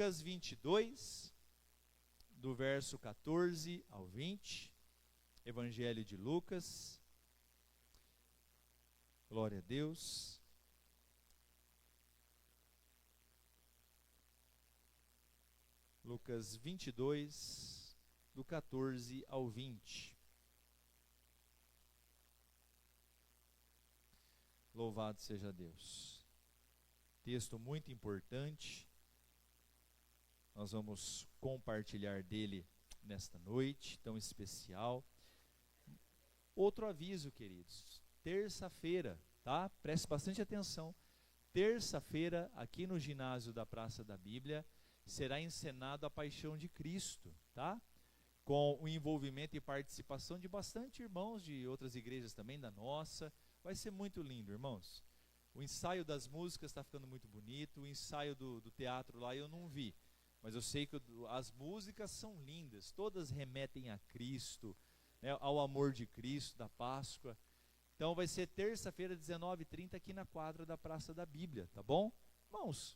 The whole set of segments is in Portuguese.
Lucas 22, do verso 14 ao 20, Evangelho de Lucas, glória a Deus. Lucas 22, do 14 ao 20. Louvado seja Deus. Texto muito importante. Nós vamos compartilhar dele nesta noite tão especial. Outro aviso, queridos. Terça-feira, tá? Preste bastante atenção. Terça-feira, aqui no ginásio da Praça da Bíblia, será encenado a Paixão de Cristo, tá? Com o envolvimento e participação de bastante irmãos de outras igrejas também, da nossa. Vai ser muito lindo, irmãos. O ensaio das músicas está ficando muito bonito. O ensaio do teatro lá eu não vi. Mas eu sei que as músicas são lindas. Todas remetem a Cristo, né, ao amor de Cristo, da Páscoa. Então vai ser terça-feira, 19h30, aqui na quadra da Praça da Bíblia, tá bom? Irmãos,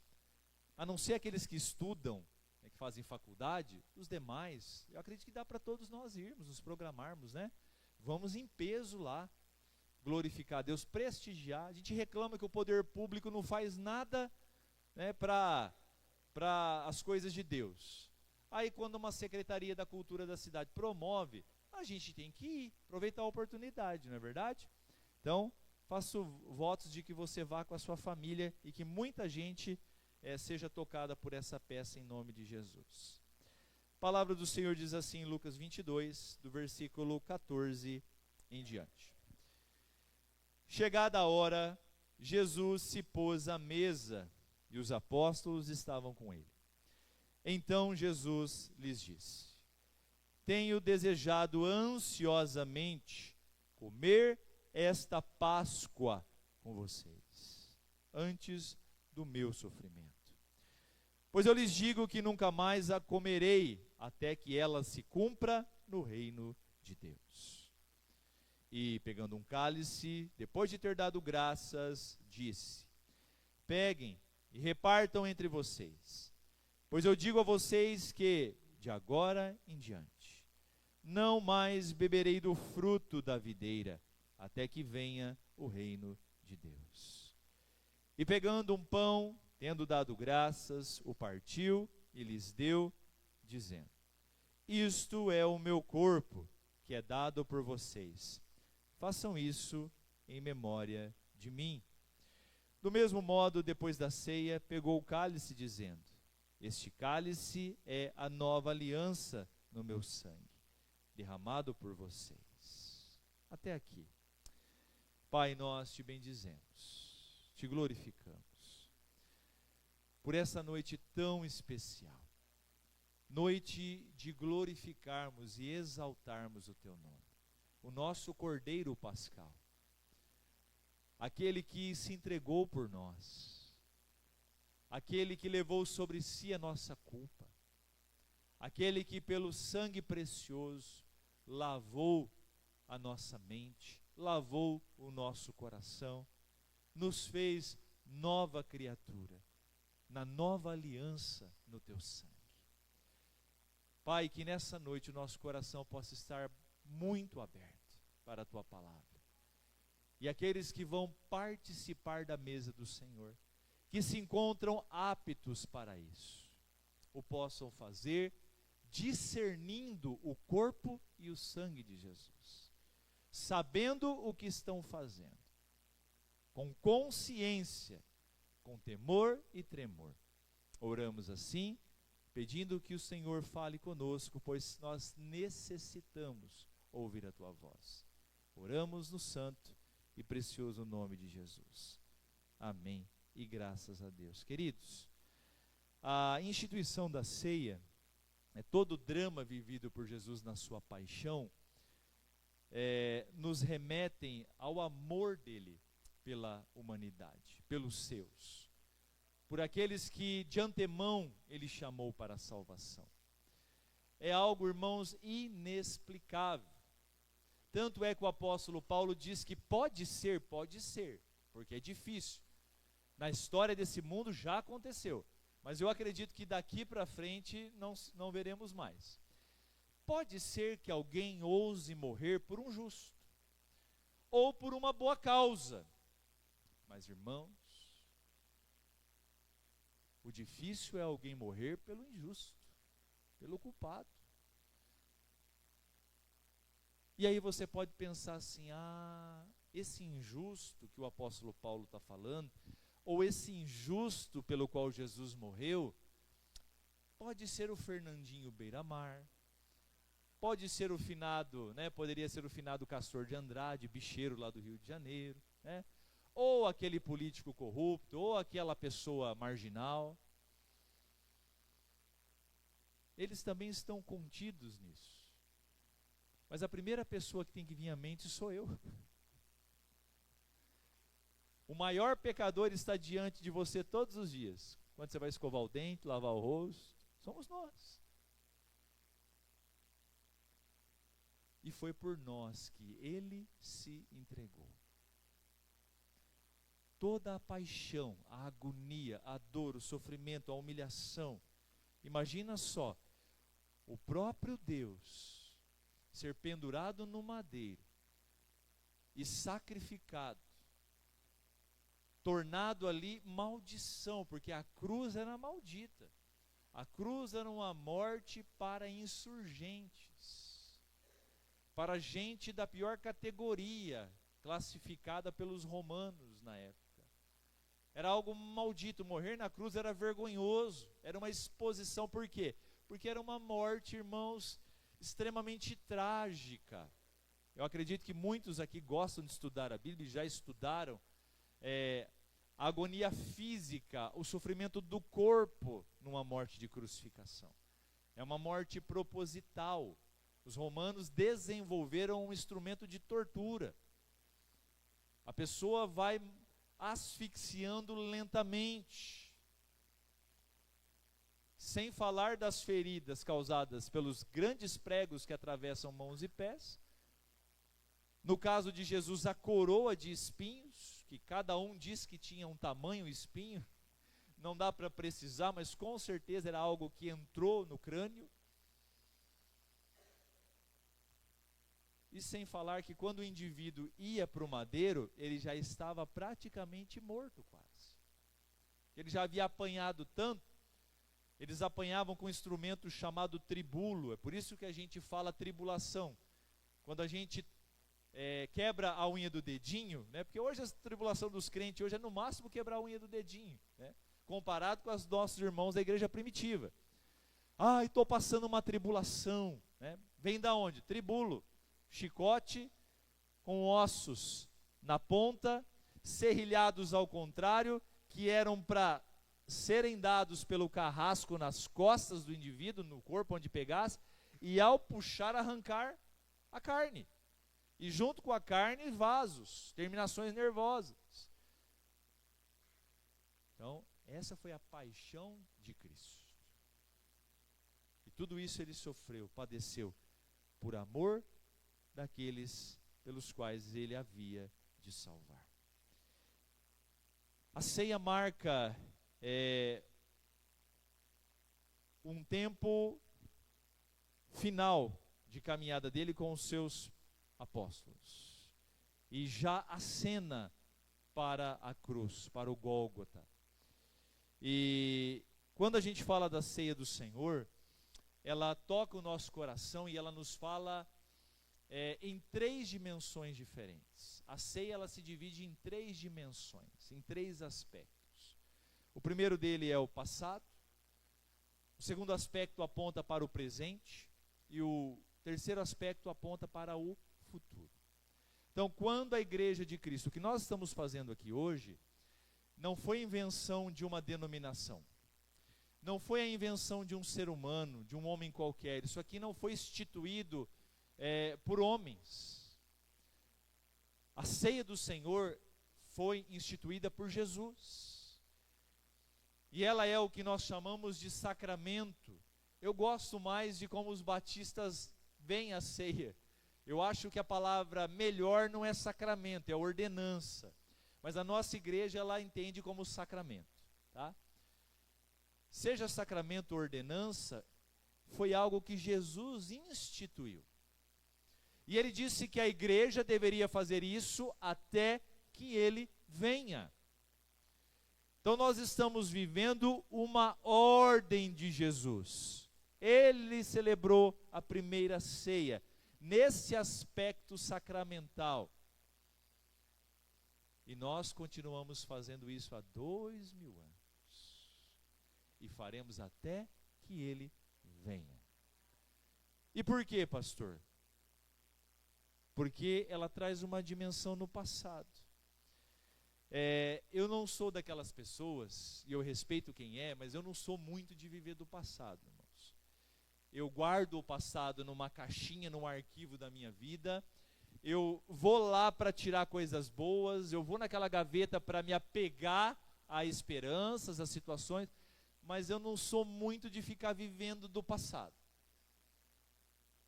a não ser aqueles que estudam, né, que fazem faculdade, os demais, eu acredito que dá para todos nós irmos, nos programarmos, né? Vamos em peso lá, glorificar a Deus, prestigiar. A gente reclama que o poder público não faz nada, né, para as coisas de Deus. Aí quando uma Secretaria da Cultura da cidade promove, a gente tem que ir, aproveitar a oportunidade, não é verdade? Então, faço votos de que você vá com a sua família e que muita gente seja tocada por essa peça em nome de Jesus. A palavra do Senhor diz assim em Lucas 22, do versículo 14 em diante. Chegada a hora, Jesus se pôs à mesa e os apóstolos estavam com ele. Então Jesus lhes disse: tenho desejado ansiosamente comer esta Páscoa com vocês, antes do meu sofrimento. Pois eu lhes digo que nunca mais a comerei, até que ela se cumpra no reino de Deus. E pegando um cálice, depois de ter dado graças, disse: peguem e repartam entre vocês, pois eu digo a vocês que, de agora em diante, não mais beberei do fruto da videira, até que venha o reino de Deus. E pegando um pão, tendo dado graças, o partiu e lhes deu, dizendo: isto é o meu corpo, que é dado por vocês. Façam isso em memória de mim. Do mesmo modo, depois da ceia, pegou o cálice, dizendo: este cálice é a nova aliança no meu sangue, derramado por vocês. Até aqui. Pai, nós te bendizemos, te glorificamos por essa noite tão especial, noite de glorificarmos e exaltarmos o teu nome, o nosso Cordeiro Pascal, aquele que se entregou por nós, aquele que levou sobre si a nossa culpa, aquele que pelo sangue precioso lavou a nossa mente, lavou o nosso coração, nos fez nova criatura, na nova aliança no teu sangue. Pai, que nessa noite o nosso coração possa estar muito aberto para a tua palavra. E aqueles que vão participar da mesa do Senhor, que se encontram aptos para isso, o possam fazer discernindo o corpo e o sangue de Jesus, sabendo o que estão fazendo, com consciência, com temor e tremor. Oramos assim, pedindo que o Senhor fale conosco, pois nós necessitamos ouvir a tua voz. Oramos no santo e precioso nome de Jesus. Amém e graças a Deus. Queridos, a instituição da ceia, todo o drama vivido por Jesus na sua paixão, nos remetem ao amor dele pela humanidade, pelos seus, por aqueles que de antemão ele chamou para a salvação. É algo, irmãos, inexplicável. Tanto é que o apóstolo Paulo diz que pode ser, porque é difícil. Na história desse mundo já aconteceu, mas eu acredito que daqui para frente não veremos mais. Pode ser que alguém ouse morrer por um justo, ou por uma boa causa, mas irmãos, o difícil é alguém morrer pelo injusto, pelo culpado. E aí você pode pensar assim, esse injusto que o apóstolo Paulo está falando, ou esse injusto pelo qual Jesus morreu, pode ser o Fernandinho Beiramar, pode ser o finado, poderia ser o finado Castor de Andrade, bicheiro lá do Rio de Janeiro, ou aquele político corrupto, ou aquela pessoa marginal. Eles também estão contidos nisso. Mas a primeira pessoa que tem que vir à mente sou eu. O maior pecador está diante de você todos os dias. Quando você vai escovar o dente, lavar o rosto, somos nós. E foi por nós que ele se entregou. Toda a paixão, a agonia, a dor, o sofrimento, a humilhação. Imagina só, o próprio Deus ser pendurado no madeiro e sacrificado, tornado ali maldição, porque a cruz era maldita. A cruz era uma morte para insurgentes, para gente da pior categoria, classificada pelos romanos na época. Era algo maldito, morrer na cruz era vergonhoso, era uma exposição. Por quê? Porque era uma morte, irmãos, extremamente trágica. Eu acredito que muitos aqui gostam de estudar a Bíblia e já estudaram a agonia física, o sofrimento do corpo numa morte de crucificação. É uma morte proposital. Os romanos desenvolveram um instrumento de tortura. A pessoa vai asfixiando lentamente, sem falar das feridas causadas pelos grandes pregos que atravessam mãos e pés. No caso de Jesus, a coroa de espinhos, que cada um diz que tinha um tamanho espinho, não dá para precisar, mas com certeza era algo que entrou no crânio. E sem falar que quando o indivíduo ia para o madeiro, ele já estava praticamente morto quase. Ele já havia apanhado tanto. Eles apanhavam com um instrumento chamado tribulo. É por isso que a gente fala tribulação. Quando a gente quebra a unha do dedinho, porque hoje a tribulação dos crentes hoje é no máximo quebrar a unha do dedinho, comparado com os nossos irmãos da igreja primitiva. Estou passando uma tribulação. Vem da onde? Tribulo. Chicote com ossos na ponta, serrilhados ao contrário, que eram para serem dados pelo carrasco nas costas do indivíduo, no corpo onde pegasse, e ao puxar, arrancar a carne. E junto com a carne, vasos, terminações nervosas. Então, essa foi a paixão de Cristo. E tudo isso ele sofreu, padeceu, por amor daqueles pelos quais ele havia de salvar. A ceia marca um tempo final de caminhada dele com os seus apóstolos. E já acena para a cruz, para o Gólgota. E quando a gente fala da ceia do Senhor, ela toca o nosso coração e ela nos fala em três dimensões diferentes. A ceia ela se divide em três dimensões, em três aspectos. O primeiro dele é o passado, o segundo aspecto aponta para o presente e o terceiro aspecto aponta para o futuro. Então, quando a igreja de Cristo, o que nós estamos fazendo aqui hoje, não foi invenção de uma denominação, não foi a invenção de um ser humano, de um homem qualquer. Isso aqui não foi instituído por homens. A ceia do Senhor foi instituída por Jesus. E ela é o que nós chamamos de sacramento. Eu gosto mais de como os batistas veem a ceia. Eu acho que a palavra melhor não é sacramento, é ordenança. Mas a nossa igreja ela entende como sacramento, tá? seja sacramento ou ordenança, foi algo que Jesus instituiu. E ele disse que a igreja deveria fazer isso até que ele venha. Então nós estamos vivendo uma ordem de Jesus. Ele celebrou a primeira ceia, nesse aspecto sacramental. E nós continuamos fazendo isso há 2000 anos. E faremos até que ele venha. E por quê, pastor? Porque ela traz uma dimensão no passado. Eu não sou daquelas pessoas, e eu respeito quem é, mas eu não sou muito de viver do passado, irmãos. Eu guardo o passado numa caixinha, num arquivo da minha vida. Eu vou lá para tirar coisas boas, eu vou naquela gaveta para me apegar a esperanças, a situações, mas eu não sou muito de ficar vivendo do passado.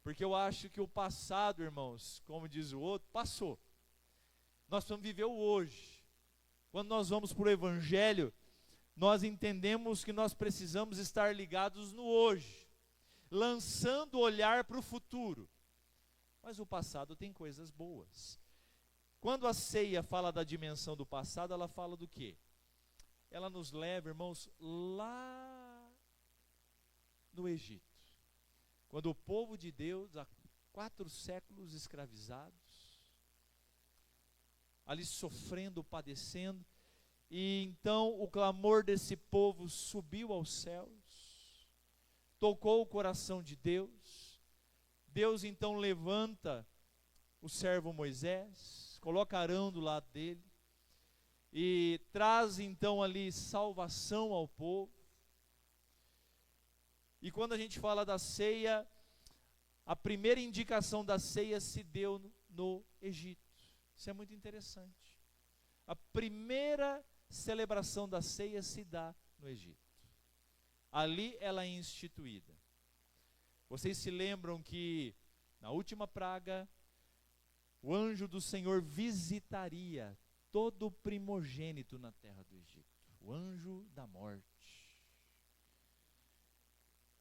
Porque eu acho que o passado, irmãos, como diz o outro, passou. Nós precisamos viver o hoje. Quando nós vamos para o Evangelho, nós entendemos que nós precisamos estar ligados no hoje, lançando o olhar para o futuro. Mas o passado tem coisas boas. Quando a ceia fala da dimensão do passado, ela fala do quê? Ela nos leva, irmãos, lá no Egito. Quando o povo de Deus, há 4 séculos escravizados, ali sofrendo, padecendo, e então o clamor desse povo subiu aos céus, tocou o coração de Deus. Deus então levanta o servo Moisés, coloca Arão do lado dele, e traz então ali salvação ao povo. E quando a gente fala da ceia, a primeira indicação da ceia se deu no Egito. Isso é muito interessante. A primeira celebração da ceia se dá no Egito. Ali ela é instituída. Vocês se lembram que na última praga, o anjo do Senhor visitaria todo o primogênito na terra do Egito. O anjo da morte.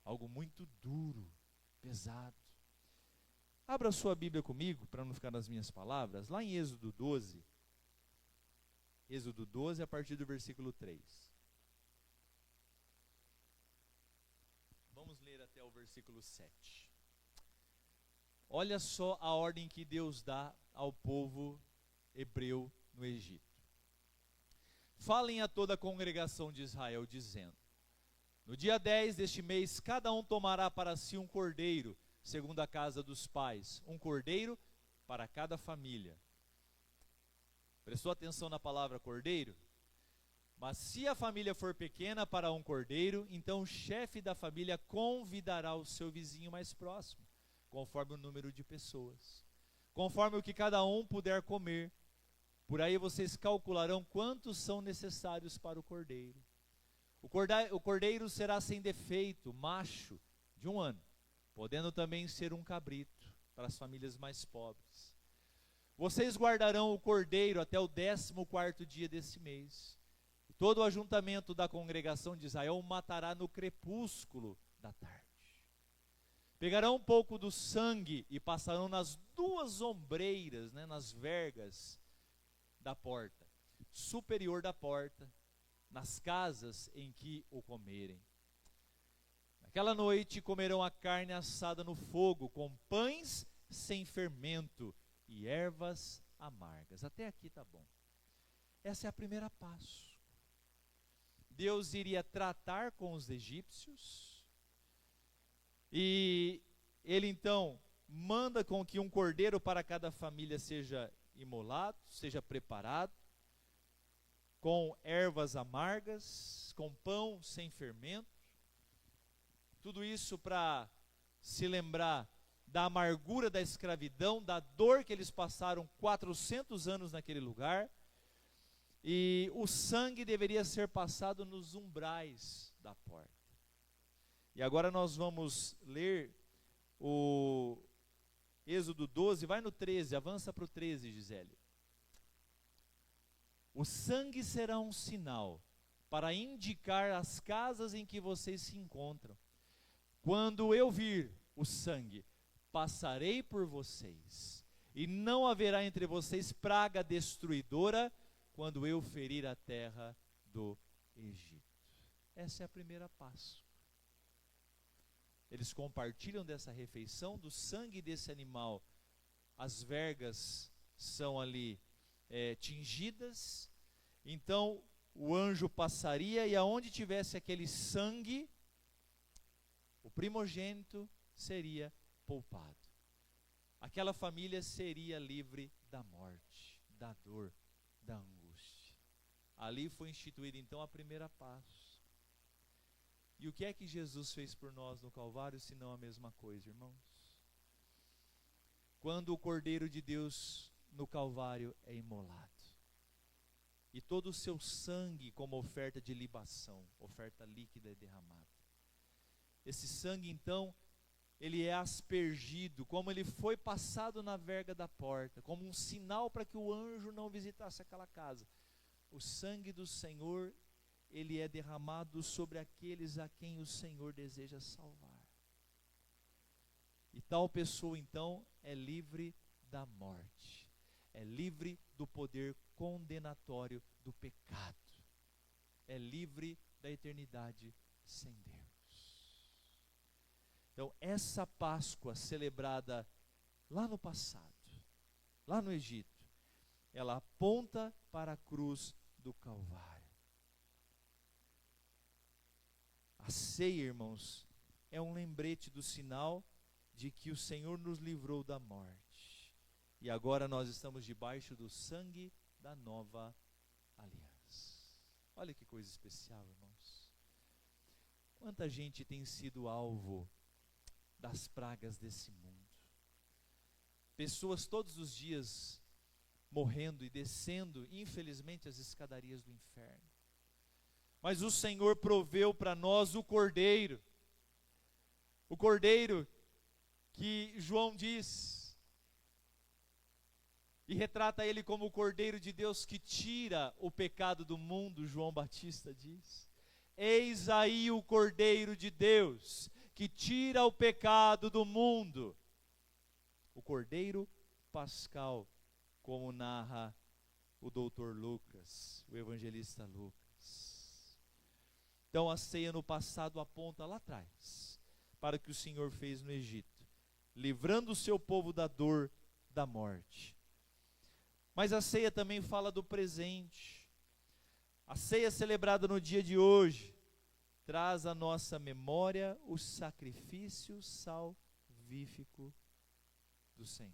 Algo muito duro, pesado. Abra sua Bíblia comigo, para não ficar nas minhas palavras, lá em Êxodo 12. Êxodo 12, a partir do versículo 3. Vamos ler até o versículo 7. Olha só a ordem que Deus dá ao povo hebreu no Egito. Falem a toda a congregação de Israel, dizendo: no dia 10 deste mês, cada um tomará para si um cordeiro, segundo a casa dos pais, um cordeiro para cada família. Prestou atenção na palavra cordeiro? Mas se a família for pequena para um cordeiro, então o chefe da família convidará o seu vizinho mais próximo, conforme o número de pessoas, conforme o que cada um puder comer. Por aí vocês calcularão quantos são necessários para o cordeiro. O cordeiro será sem defeito, macho, de 1 ano, podendo também ser um cabrito, para as famílias mais pobres. Vocês guardarão o cordeiro até o 14º dia desse mês. E todo o ajuntamento da congregação de Israel o matará no crepúsculo da tarde. Pegarão um pouco do sangue e passarão nas 2 ombreiras, nas vergas da porta, superior da porta, nas casas em que o comerem. Naquela noite comerão a carne assada no fogo, com pães sem fermento e ervas amargas. Até aqui está bom. Essa é a primeira Páscoa. Deus iria tratar com os egípcios, e ele então manda com que um cordeiro para cada família seja imolado, seja preparado, com ervas amargas, com pão sem fermento. Tudo isso para se lembrar da amargura da escravidão, da dor que eles passaram 400 anos naquele lugar. E o sangue deveria ser passado nos umbrais da porta. E agora nós vamos ler o Êxodo 12, vai no 13, avança para o 13, Gisele. O sangue será um sinal para indicar as casas em que vocês se encontram. Quando eu vir o sangue, passarei por vocês, e não haverá entre vocês praga destruidora, quando eu ferir a terra do Egito. Essa é a primeira Páscoa. Eles compartilham dessa refeição, do sangue desse animal. As vergas são ali tingidas. Então o anjo passaria, e aonde tivesse aquele sangue, o primogênito seria poupado. Aquela família seria livre da morte, da dor, da angústia. Ali foi instituída então a primeira Páscoa. E o que é que Jesus fez por nós no Calvário, se não a mesma coisa, irmãos? Quando o Cordeiro de Deus no Calvário é imolado, e todo o seu sangue como oferta de libação, oferta líquida é derramada. Esse sangue então, ele é aspergido, como ele foi passado na verga da porta, como um sinal para que o anjo não visitasse aquela casa. O sangue do Senhor, ele é derramado sobre aqueles a quem o Senhor deseja salvar. E tal pessoa então é livre da morte, é livre do poder condenatório do pecado, é livre da eternidade sem Deus. Então essa Páscoa celebrada lá no passado, lá no Egito, ela aponta para a cruz do Calvário. A ceia, irmãos, é um lembrete do sinal de que o Senhor nos livrou da morte. E agora nós estamos debaixo do sangue da nova aliança. Olha que coisa especial, irmãos. Quanta gente tem sido alvo das pragas desse mundo. Pessoas todos os dias morrendo e descendo, infelizmente, as escadarias do inferno. Mas o Senhor proveu para nós o Cordeiro que João diz, e retrata ele como o Cordeiro de Deus que tira o pecado do mundo. João Batista diz: eis aí o Cordeiro de Deus que tira o pecado do mundo. O Cordeiro Pascal, como narra o doutor Lucas, o evangelista Lucas. Então a ceia no passado aponta lá atrás para o que o Senhor fez no Egito, livrando o seu povo da dor, da morte. Mas a ceia também fala do presente. A ceia celebrada no dia de hoje traz à nossa memória o sacrifício salvífico do Senhor.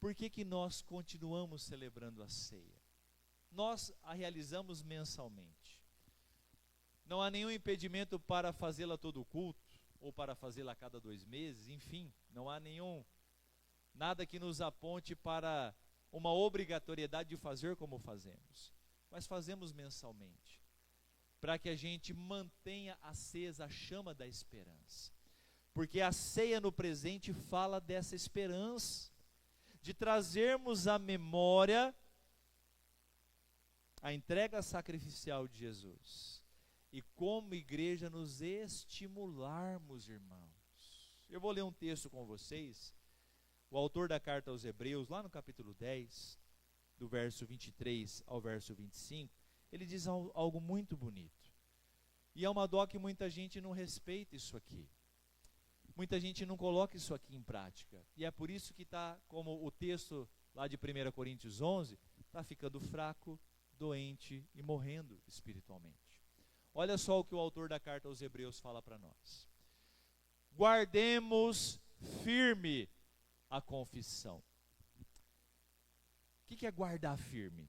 Por que que nós continuamos celebrando a ceia? Nós a realizamos mensalmente. Não há nenhum impedimento para fazê-la todo o culto, ou para fazê-la a cada 2 meses, enfim, não há nada que nos aponte para uma obrigatoriedade de fazer como fazemos. Mas fazemos mensalmente, para que a gente mantenha acesa a chama da esperança. Porque a ceia no presente fala dessa esperança, de trazermos à memória a entrega sacrificial de Jesus, e como igreja nos estimularmos, irmãos. Eu vou ler um texto com vocês, o autor da carta aos Hebreus, lá no capítulo 10, do verso 23 ao verso 25, ele diz algo muito bonito, e é uma dó que muita gente não respeita isso aqui, muita gente não coloca isso aqui em prática, e é por isso que está, como o texto lá de 1 Coríntios 11, está ficando fraco, doente e morrendo espiritualmente. Olha só o que o autor da carta aos Hebreus fala para nós: guardemos firme a confissão. O que é guardar firme?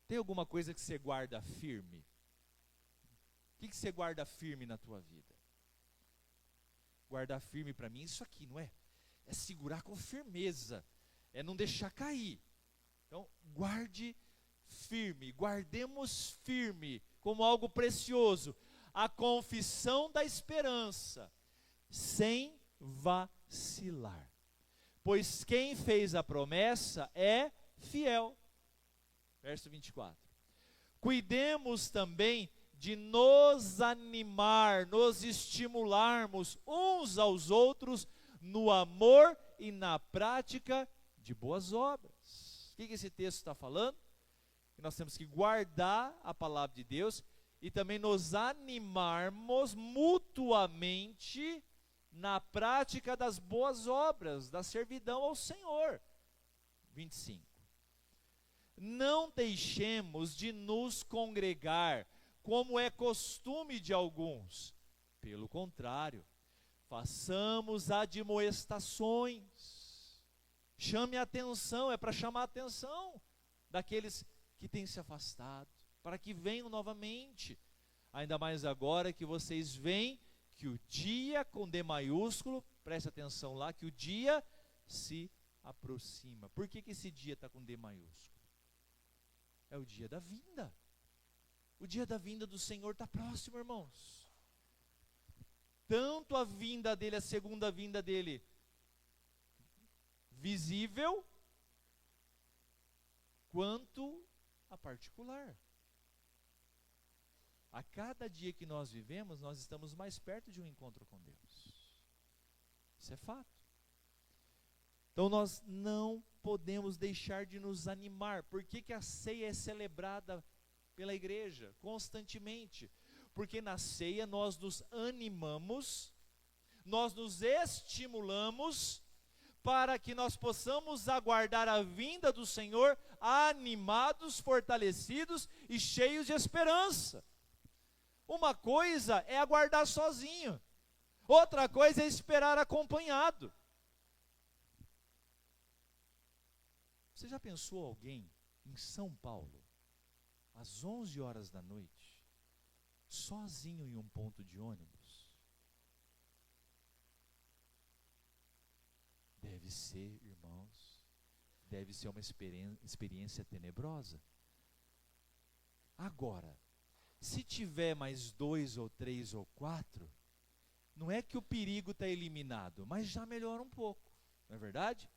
Tem alguma coisa que você guarda firme? O que você guarda firme na tua vida? Guardar firme para mim, isso aqui, não é? É segurar com firmeza, é não deixar cair. Então, guarde firme, guardemos firme, como algo precioso, a confissão da esperança, sem vacilar. Pois quem fez a promessa é fiel. Verso 24. Cuidemos também de nos animar, nos estimularmos uns aos outros no amor e na prática de boas obras. O que esse texto está falando? Que nós temos que guardar a palavra de Deus e também nos animarmos mutuamente na prática das boas obras, da servidão ao Senhor. 25. Não deixemos de nos congregar, como é costume de alguns. Pelo contrário, façamos admoestações. Chame a atenção, é para chamar a atenção daqueles que têm se afastado, para que venham novamente. Ainda mais agora que vocês veem que o dia com D maiúsculo, preste atenção lá, que o dia se aproxima. Por que esse dia está com D maiúsculo? É o dia da vinda. O dia da vinda do Senhor está próximo, irmãos. Tanto a vinda dele, a segunda vinda dele, visível, quanto a particular. A cada dia que nós vivemos, nós estamos mais perto de um encontro com Deus. Isso é fato. Então nós não podemos deixar de nos animar. Por que a ceia é celebrada pela igreja constantemente? Porque na ceia nós nos animamos, nós nos estimulamos para que nós possamos aguardar a vinda do Senhor animados, fortalecidos e cheios de esperança. Uma coisa é aguardar sozinho, outra coisa é esperar acompanhado. Você já pensou alguém em São Paulo, às 11 horas da noite, sozinho em um ponto de ônibus? Deve ser, irmãos, deve ser uma experiência tenebrosa. Agora, se tiver mais 2 ou 3 ou 4, não é que o perigo está eliminado, mas já melhora um pouco, não é verdade?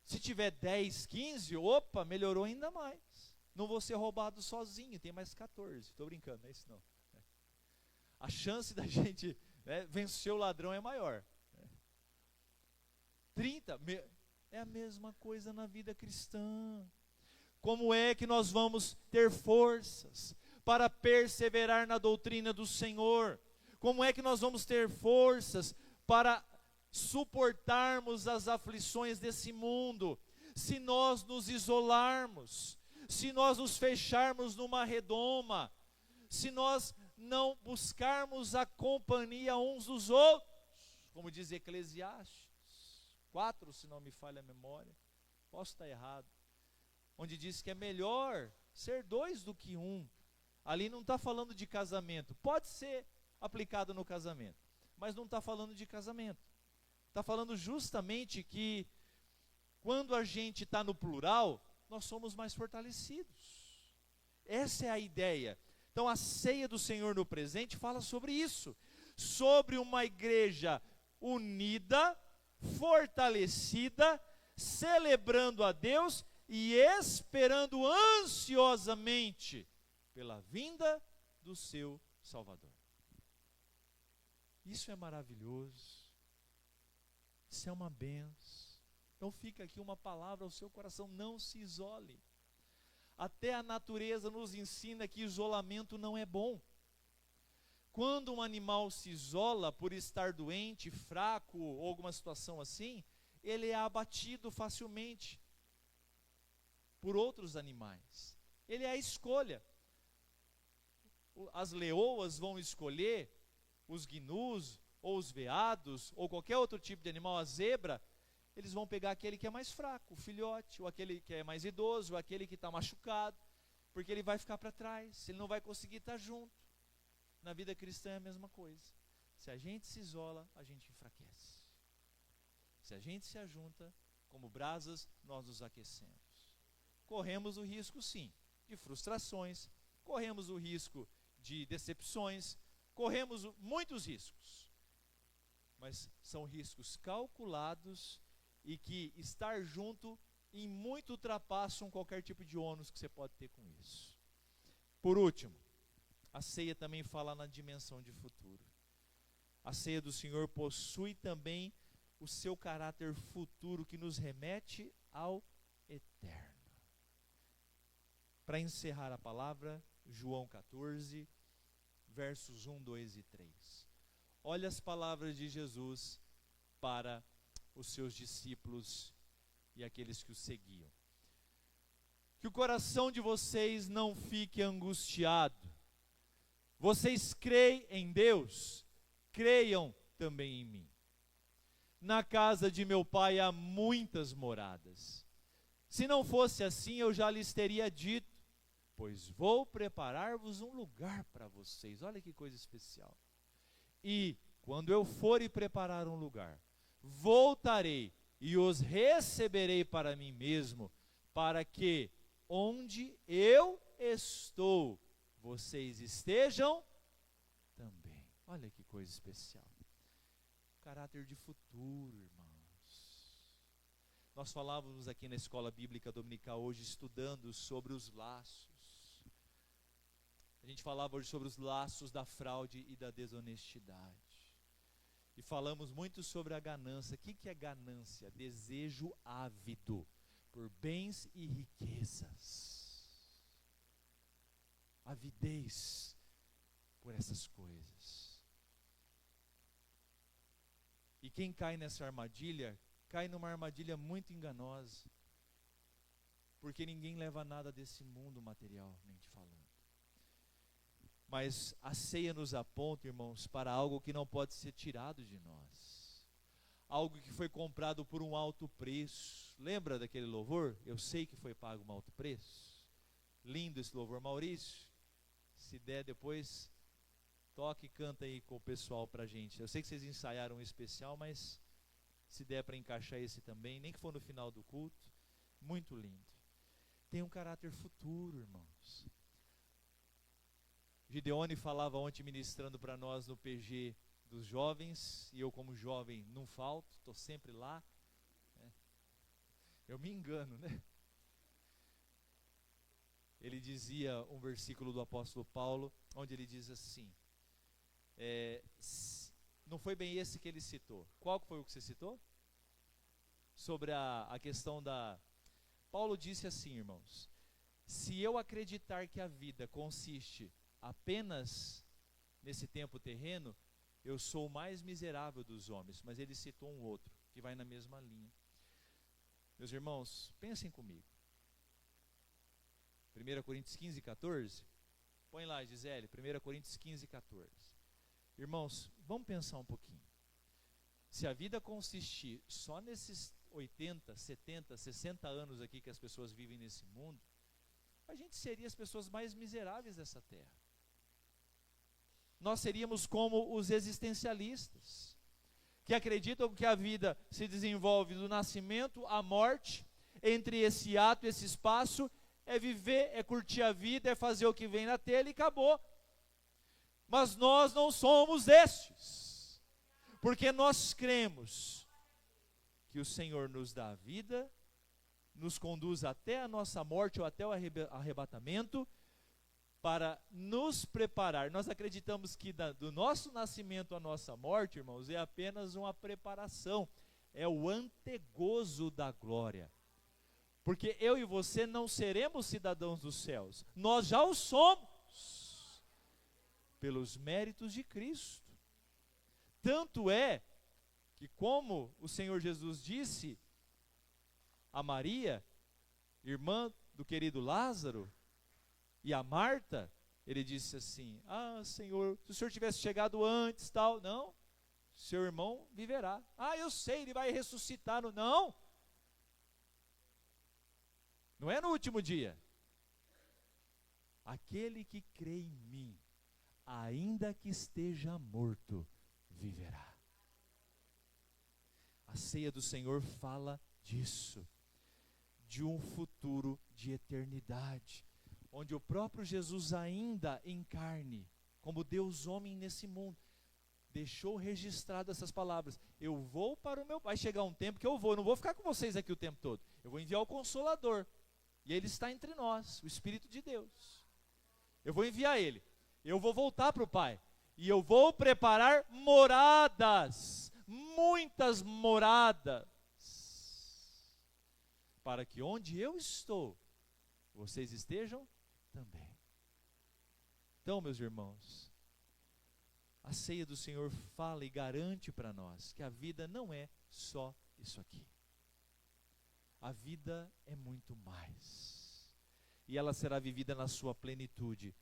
Se tiver 10, 15, opa, melhorou ainda mais. Não vou ser roubado sozinho, tem mais 14. Estou brincando, não é isso não. A chance da gente vencer o ladrão é maior. 30, é a mesma coisa na vida cristã. Como é que nós vamos ter forças para perseverar na doutrina do Senhor? Como é que nós vamos ter forças para suportarmos as aflições desse mundo, se nós nos isolarmos, se nós nos fecharmos numa redoma, se nós não buscarmos a companhia uns dos outros, como diz Eclesiastes 4, se não me falha a memória, posso estar errado, onde diz que é melhor ser 2 do que 1. Ali não está falando de casamento, pode ser aplicado no casamento, mas não está falando de casamento. Está falando justamente que quando a gente está no plural, nós somos mais fortalecidos. Essa é a ideia. Então a ceia do Senhor no presente fala sobre isso. Sobre uma igreja unida, fortalecida, celebrando a Deus e esperando ansiosamente pela vinda do seu Salvador. Isso é maravilhoso. Isso é uma benção. Então fica aqui uma palavra ao seu coração: não se isole. Até a natureza nos ensina que isolamento não é bom. Quando um animal se isola por estar doente, fraco ou alguma situação assim, ele é abatido facilmente por outros animais. Ele é a escolha. As leoas vão escolher os gnus, ou os veados, ou qualquer outro tipo de animal, a zebra, eles vão pegar aquele que é mais fraco, o filhote, ou aquele que é mais idoso, ou aquele que está machucado, porque ele vai ficar para trás, ele não vai conseguir estar junto. Na vida cristã é a mesma coisa. Se a gente se isola, a gente enfraquece. Se a gente se ajunta, como brasas, nós nos aquecemos. Corremos o risco, sim, de frustrações, corremos o risco de decepções, corremos muitos riscos. Mas são riscos calculados e que estar junto e muito ultrapassam qualquer tipo de ônus que você pode ter com isso. Por último, a ceia também fala na dimensão de futuro. A ceia do Senhor possui também o seu caráter futuro, que nos remete ao eterno. Para encerrar a palavra, João 14, versos 1, 2 e 3. Olha as palavras de Jesus para os seus discípulos e aqueles que o seguiam. Que o coração de vocês não fique angustiado. Vocês creem em Deus, creiam também em mim. Na casa de meu pai há muitas moradas. Se não fosse assim, eu já lhes teria dito, pois vou preparar-vos um lugar para vocês. Olha que coisa especial. E quando eu for e preparar um lugar, voltarei e os receberei para mim mesmo, para que onde eu estou, vocês estejam também. Olha que coisa especial. Caráter de futuro, irmãos. Nós falávamos aqui na escola bíblica dominical hoje, estudando sobre os laços. A gente falava hoje sobre os laços da fraude e da desonestidade. E falamos muito sobre a ganância. O que é ganância? Desejo ávido por bens e riquezas. Avidez por essas coisas. E quem cai nessa armadilha, cai numa armadilha muito enganosa. Porque ninguém leva nada desse mundo materialmente falando. Mas a ceia nos aponta, irmãos, para algo que não pode ser tirado de nós. Algo que foi comprado por um alto preço. Lembra daquele louvor? Eu sei que foi pago um alto preço. Lindo esse louvor, Maurício. Se der depois, toque e canta aí com o pessoal pra gente. Eu sei que vocês ensaiaram um especial, mas se der para encaixar esse também, nem que for no final do culto, muito lindo. Tem um caráter futuro, irmãos. Gideone falava ontem ministrando para nós no PG dos jovens, e eu como jovem não falto, estou sempre lá. Eu me engano, né? Ele dizia um versículo do apóstolo Paulo, onde ele diz assim, não foi bem esse que ele citou. Qual foi o que você citou? Sobre a questão da... Paulo disse assim, irmãos, se eu acreditar que a vida consiste apenas nesse tempo terreno, eu sou o mais miserável dos homens. Mas ele citou um outro, que vai na mesma linha. Meus irmãos, pensem comigo. 1 Coríntios 15, 14. Põe lá, Gisele, 1 Coríntios 15, 14. Irmãos, vamos pensar um pouquinho. Se a vida consistir só nesses 80, 70, 60 anos aqui que as pessoas vivem nesse mundo, a gente seria as pessoas mais miseráveis dessa terra. Nós seríamos como os existencialistas, que acreditam que a vida se desenvolve do nascimento à morte, entre esse ato e esse espaço, é viver, é curtir a vida, é fazer o que vem na telha e acabou. Mas nós não somos estes, porque nós cremos que o Senhor nos dá a vida, nos conduz até a nossa morte ou até o arrebatamento, para nos preparar. Nós acreditamos que do nosso nascimento à nossa morte, irmãos, é apenas uma preparação, é o antegozo da glória. Porque eu e você não seremos cidadãos dos céus, nós já o somos, pelos méritos de Cristo. Tanto é que, como o Senhor Jesus disse a Maria, irmã do querido Lázaro, e a Marta, ele disse assim, Senhor, se o Senhor tivesse chegado antes, tal, não, seu irmão viverá. Eu sei, ele vai ressuscitar, não é no último dia. Aquele que crê em mim, ainda que esteja morto, viverá. A ceia do Senhor fala disso, de um futuro de eternidade, onde o próprio Jesus ainda em carne, como Deus homem nesse mundo, deixou registrado essas palavras: eu vou para o meu Pai. Vai chegar um tempo que eu não vou ficar com vocês aqui o tempo todo. Eu vou enviar o Consolador. E ele está entre nós, o Espírito de Deus. Eu vou enviar ele. Eu vou voltar para o Pai. E eu vou preparar moradas, muitas moradas, para que onde eu estou, vocês estejam também. Então, meus irmãos, a ceia do Senhor fala e garante para nós que a vida não é só isso aqui. A vida é muito mais. E ela será vivida na sua plenitude,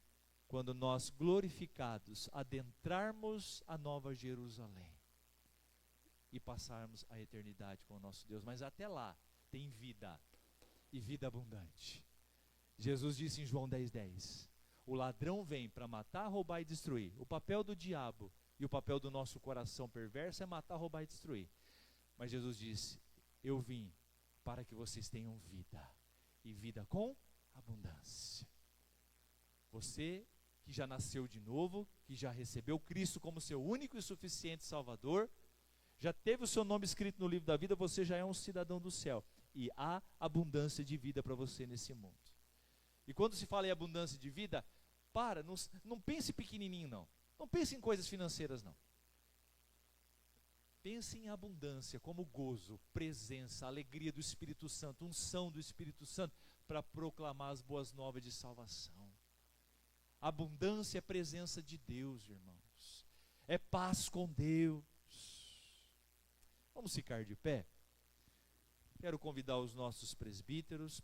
quando nós, glorificados, adentrarmos a Nova Jerusalém e passarmos a eternidade com o nosso Deus. Mas até lá tem vida, e vida abundante. Jesus disse em João 10:10, o ladrão vem para matar, roubar e destruir. O papel do diabo e o papel do nosso coração perverso é matar, roubar e destruir. Mas Jesus disse, eu vim para que vocês tenham vida, e vida com abundância. Você que já nasceu de novo, que já recebeu Cristo como seu único e suficiente Salvador, já teve o seu nome escrito no livro da vida, você já é um cidadão do céu. E há abundância de vida para você nesse mundo. E quando se fala em abundância de vida, não pense pequenininho não. Não pense em coisas financeiras não. Pense em abundância como gozo, presença, alegria do Espírito Santo, unção do Espírito Santo para proclamar as boas novas de salvação. Abundância é presença de Deus, irmãos. É paz com Deus. Vamos ficar de pé? Quero convidar os nossos presbíteros.